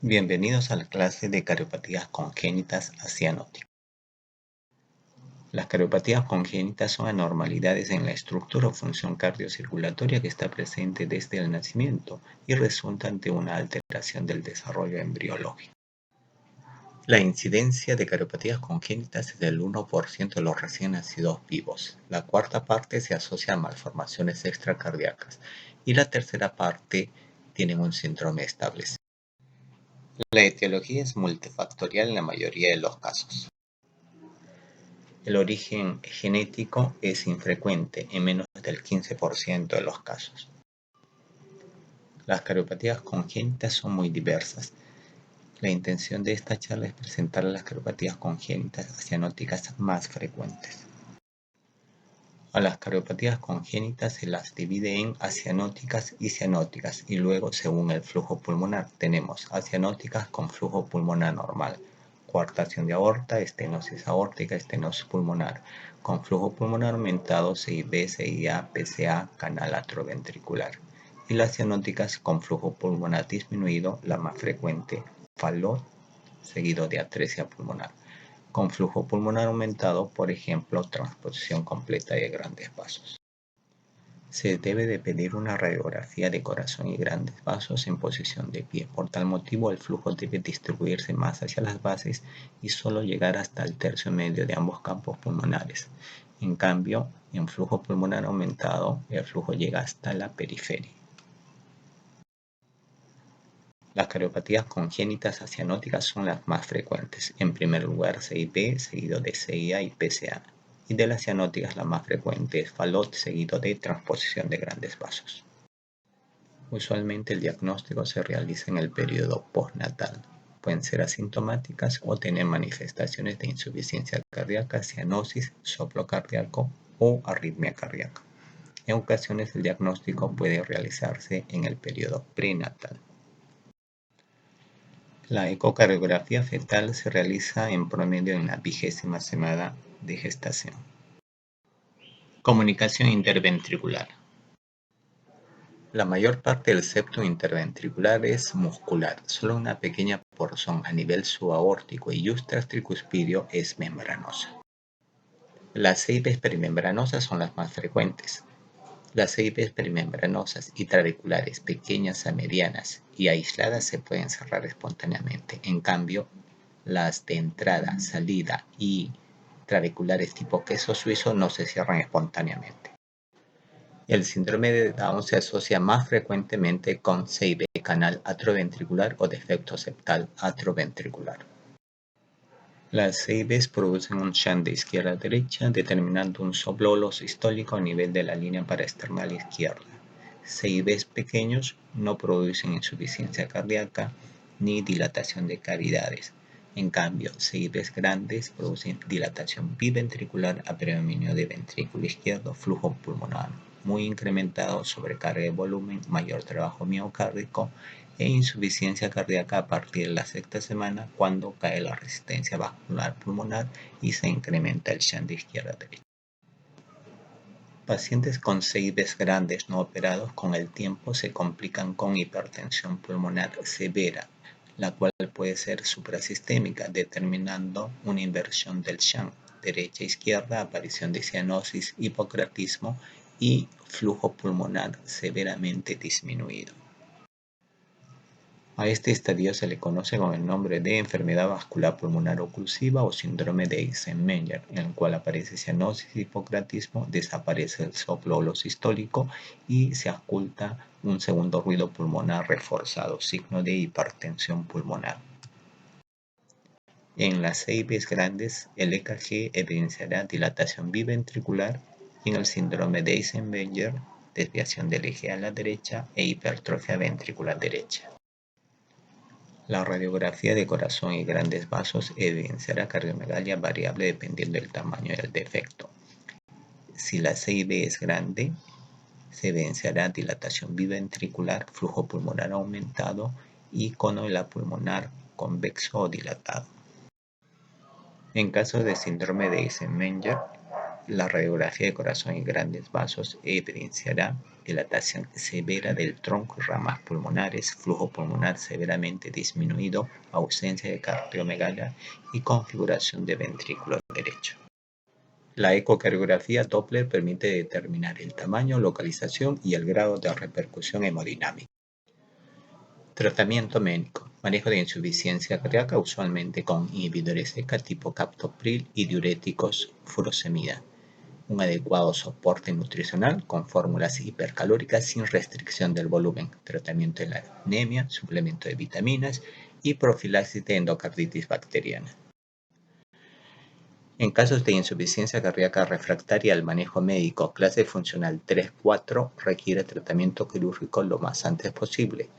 Bienvenidos a la clase de cardiopatías congénitas cianóticas. Las cardiopatías congénitas son anormalidades en la estructura o función cardiocirculatoria que está presente desde el nacimiento y resultan de una alteración del desarrollo embriológico. La incidencia de cardiopatías congénitas es del 1% de los recién nacidos vivos. La cuarta parte se asocia a malformaciones extracardíacas y la tercera parte tienen un síndrome establecido. La etiología es multifactorial en la mayoría de los casos. El origen genético es infrecuente en menos del 15% de los casos. Las cardiopatías congénitas son muy diversas. La intención de esta charla es presentar las cardiopatías congénitas cianóticas más frecuentes. A las cardiopatías congénitas se las divide en acianóticas y cianóticas y luego según el flujo pulmonar tenemos acianóticas con flujo pulmonar normal, coartación de aorta, estenosis aórtica, estenosis pulmonar, con flujo pulmonar aumentado, CIB, CIA, PCA, canal atrioventricular. Y las cianóticas con flujo pulmonar disminuido, la más frecuente, FALOT, seguido de atresia pulmonar. Con flujo pulmonar aumentado, por ejemplo, transposición completa de grandes vasos. Se debe de pedir una radiografía de corazón y grandes vasos en posición de pie. Por tal motivo, el flujo debe distribuirse más hacia las bases y solo llegar hasta el tercio medio de ambos campos pulmonares. En cambio, en flujo pulmonar aumentado, el flujo llega hasta la periferia. Las cardiopatías congénitas cianóticas son las más frecuentes. En primer lugar, CIB, seguido de CIA y PCA. Y de las cianóticas, la más frecuente es FALOT, seguido de transposición de grandes vasos. Usualmente el diagnóstico se realiza en el periodo postnatal. Pueden ser asintomáticas o tener manifestaciones de insuficiencia cardíaca, cianosis, soplo cardíaco o arritmia cardíaca. En ocasiones el diagnóstico puede realizarse en el periodo prenatal. La ecocardiografía fetal se realiza en promedio en la 20ª semana de gestación. Comunicación interventricular. La mayor parte del septo interventricular es muscular, solo una pequeña porción a nivel subaórtico y tricuspidio es membranosa. Las CIPs perimembranosas son las más frecuentes. Las CIPs perimembranosas y traviculares pequeñas a medianas y aisladas se pueden cerrar espontáneamente. En cambio, las de entrada, salida y traviculares tipo queso suizo no se cierran espontáneamente. El síndrome de Down se asocia más frecuentemente con CIB canal atrioventricular o defecto septal atrioventricular. Las CIBs producen un shunt de izquierda a derecha, determinando un soplolo sistólico a nivel de la línea paraesternal izquierda. CIBs pequeños no producen insuficiencia cardíaca ni dilatación de cavidades. En cambio, CIBs grandes producen dilatación biventricular a predominio de ventrículo izquierdo, flujo pulmonar muy incrementado, sobrecarga de volumen, mayor trabajo miocárdico e insuficiencia cardíaca a partir de la sexta semana cuando cae la resistencia vascular pulmonar y se incrementa el shunt de izquierda a derecha. Pacientes con CIBs grandes no operados con el tiempo se complican con hipertensión pulmonar severa, la cual puede ser suprasistémica, determinando una inversión del shunt derecha-izquierda, aparición de cianosis, hipocratismo y flujo pulmonar severamente disminuido. A este estadio se le conoce con el nombre de enfermedad vascular pulmonar oclusiva o síndrome de Eisenmenger, en el cual aparece cianosis, hipocratismo, desaparece el soplo sistólico y se oculta un segundo ruido pulmonar reforzado, signo de hipertensión pulmonar. En las CIBs grandes, el EKG evidenciará dilatación biventricular y en el síndrome de Eisenmenger, desviación del eje a la derecha e hipertrofia ventricular derecha. La radiografía de corazón y grandes vasos evidenciará cardiomegalia variable dependiendo del tamaño del defecto. Si la CIB es grande, se evidenciará dilatación biventricular, flujo pulmonar aumentado y cono de la pulmonar convexo o dilatado. En caso de síndrome de Eisenmenger, La radiografía de corazón y grandes vasos evidenciará dilatación severa del tronco y ramas pulmonares, flujo pulmonar severamente disminuido, ausencia de cardiomegalia y configuración de ventrículo derecho. La ecocardiografía Doppler permite determinar el tamaño, localización y el grado de repercusión hemodinámica. Tratamiento médico. Manejo de insuficiencia cardíaca usualmente con inhibidores ECA tipo captopril y diuréticos furosemida. Un adecuado soporte nutricional con fórmulas hipercalóricas sin restricción del volumen, tratamiento de la anemia, suplemento de vitaminas y profilaxis de endocarditis bacteriana. En casos de insuficiencia cardíaca refractaria al manejo médico clase funcional 3-4 requiere tratamiento quirúrgico lo más antes posible.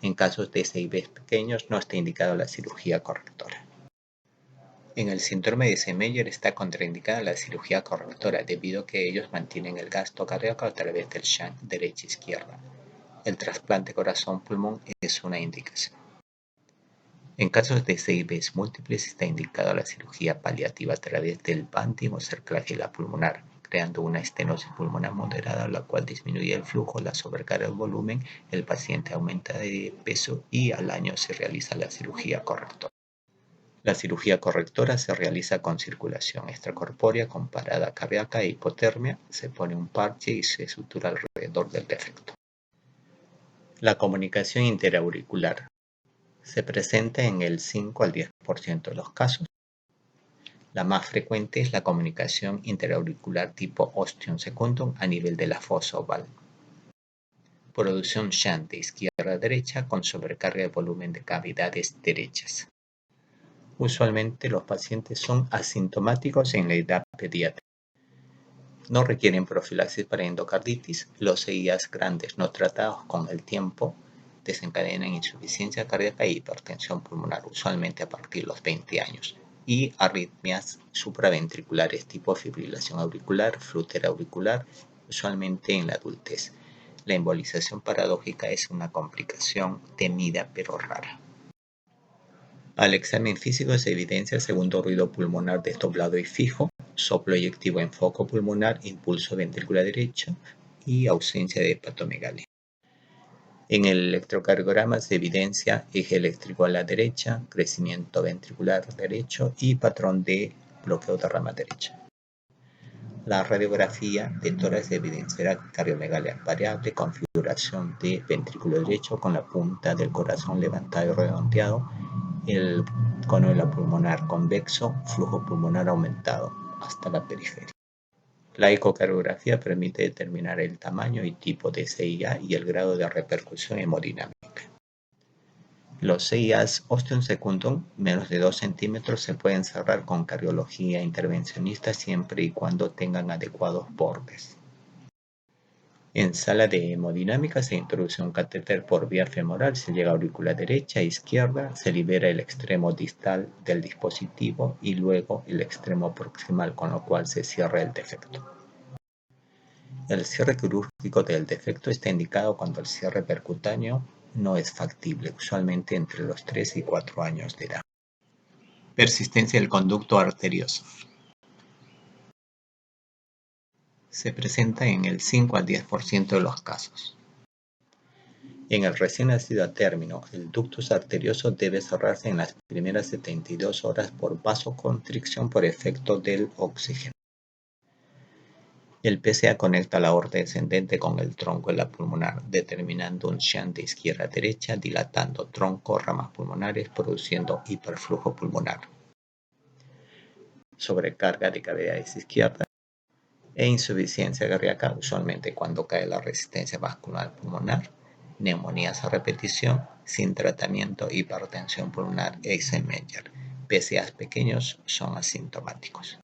En casos de SIBs pequeños no está indicada la cirugía correctora. En el síndrome de Semeyer está contraindicada la cirugía correctora debido a que ellos mantienen el gasto cardíaco a través del shunt derecha-izquierda. El trasplante corazón-pulmón es una indicación. En casos de SIBs múltiples está indicada la cirugía paliativa a través del bunting o cerclaje pulmonar, creando una estenosis pulmonar moderada, la cual disminuye el flujo, la sobrecarga del volumen, el paciente aumenta de peso y al año se realiza la cirugía correctora. La cirugía correctora se realiza con circulación extracorpórea con parada cardíaca e hipotermia, se pone un parche y se sutura alrededor del defecto. La comunicación interauricular se presenta en el 5 al 10% de los casos. La más frecuente es la comunicación interauricular tipo ostium secundum a nivel de la fosa oval. Producción shunt de izquierda a derecha con sobrecarga de volumen de cavidades derechas. Usualmente los pacientes son asintomáticos en la edad pediátrica. No requieren profilaxis para endocarditis. Los CIAs grandes no tratados con el tiempo desencadenan insuficiencia cardíaca e hipertensión pulmonar, usualmente a partir de los 20 años, y arritmias supraventriculares tipo fibrilación auricular, flúter auricular, usualmente en la adultez. La embolización paradójica es una complicación temida pero rara. Al examen físico se evidencia segundo ruido pulmonar desdoblado y fijo, soplo eyectivo en foco pulmonar, impulso ventricular derecho y ausencia de hepatomegalia. En el electrocardiograma se evidencia eje eléctrico a la derecha, crecimiento ventricular derecho y patrón de bloqueo de rama derecha. La radiografía de tórax evidenciará cardiomegalia variable, configuración de ventrículo derecho con la punta del corazón levantado y redondeado, el cono de la pulmonar convexo, flujo pulmonar aumentado hasta la periferia. La ecocardiografía permite determinar el tamaño y tipo de CIA y el grado de repercusión hemodinámica. Los CIAs ostium secundum, menos de 2 centímetros, se pueden cerrar con cardiología intervencionista siempre y cuando tengan adecuados bordes. En sala de hemodinámica se introduce un catéter por vía femoral, se llega a aurícula derecha e izquierda, se libera el extremo distal del dispositivo y luego el extremo proximal, con lo cual se cierra el defecto. El cierre quirúrgico del defecto está indicado cuando el cierre percutáneo no es factible, usualmente entre los 3 y 4 años de edad. Persistencia del conducto arterioso. Se presenta en el 5 al 10% de los casos. En el recién nacido a término, el ductus arterioso debe cerrarse en las primeras 72 horas por vasoconstricción por efecto del oxígeno. El PCA conecta la aorta descendente con el tronco de la pulmonar, determinando un shunt de izquierda a derecha, dilatando tronco, ramas pulmonares, produciendo hiperflujo pulmonar. Sobrecarga de cavidades izquierdas e insuficiencia cardíaca, usualmente cuando cae la resistencia vascular pulmonar, neumonías a repetición, sin tratamiento, hipertensión pulmonar e Semeyer. PCAs pequeños son asintomáticos.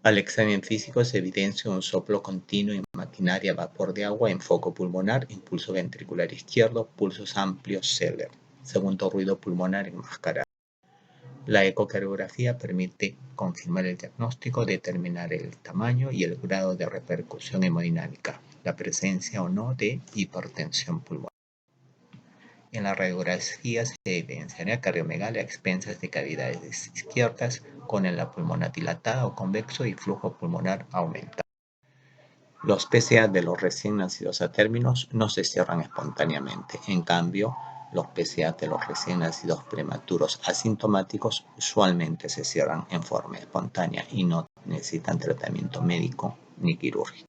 Al examen físico se evidencia un soplo continuo y maquinaria vapor de agua en foco pulmonar, impulso ventricular izquierdo, pulsos amplios Zeller, segundo ruido pulmonar enmascarado. La ecocardiografía permite confirmar el diagnóstico, determinar el tamaño y el grado de repercusión hemodinámica, la presencia o no de hipertensión pulmonar. En la radiografía se evidenciaría cardiomegalia a expensas de cavidades izquierdas con el pulmón dilatado o convexo y flujo pulmonar aumentado. Los PCA de los recién nacidos a términos no se cierran espontáneamente. En cambio, los PCA de los recién nacidos prematuros asintomáticos usualmente se cierran en forma espontánea y no necesitan tratamiento médico ni quirúrgico.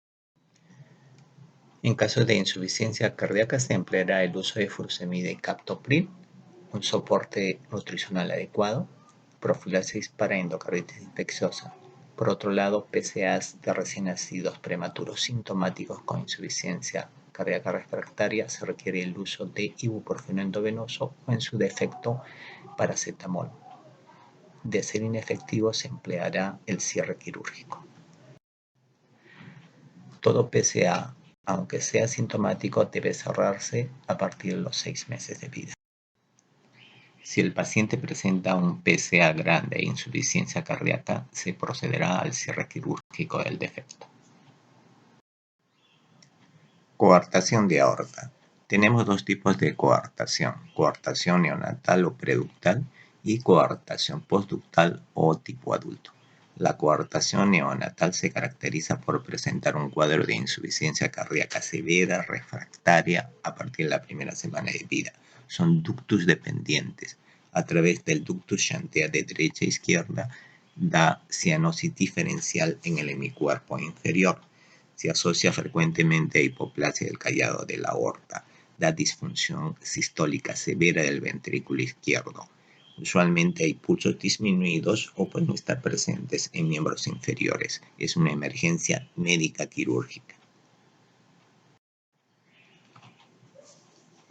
En caso de insuficiencia cardíaca se empleará el uso de furosemida y captopril, un soporte nutricional adecuado, profilaxis para endocarditis infecciosa. Por otro lado, PCAs de recién nacidos prematuros sintomáticos con insuficiencia cardíaca refractaria se requiere el uso de ibuprofeno endovenoso o en su defecto paracetamol. De ser inefectivo se empleará el cierre quirúrgico. Todo PCA, aunque sea sintomático, debe cerrarse a partir de los 6 meses de vida. Si el paciente presenta un PCA grande e insuficiencia cardíaca, se procederá al cierre quirúrgico del defecto. Coartación de aorta. Tenemos dos tipos de coartación neonatal o preductal y coartación postductal o tipo adulto. La coartación neonatal se caracteriza por presentar un cuadro de insuficiencia cardíaca severa refractaria a partir de la primera semana de vida. Son ductus dependientes. A través del ductus shantea de derecha a izquierda da cianosis diferencial en el hemicuerpo inferior. Se asocia frecuentemente a hipoplasia del callado de la aorta, da disfunción sistólica severa del ventrículo izquierdo. Usualmente hay pulsos disminuidos o pueden estar presentes en miembros inferiores. Es una emergencia médica quirúrgica.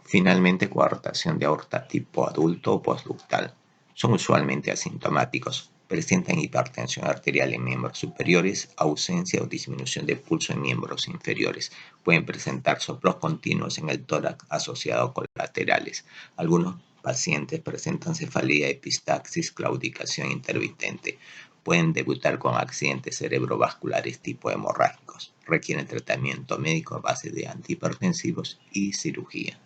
Finalmente, coartación de aorta tipo adulto o postductal. Son usualmente asintomáticos. Presentan hipertensión arterial en miembros superiores, ausencia o disminución de pulso en miembros inferiores. Pueden presentar soplos continuos en el tórax asociados con laterales. Algunos pacientes presentan cefalea, epistaxis, claudicación intermitente. Pueden debutar con accidentes cerebrovasculares tipo hemorrágicos. Requieren tratamiento médico a base de antihipertensivos y cirugía.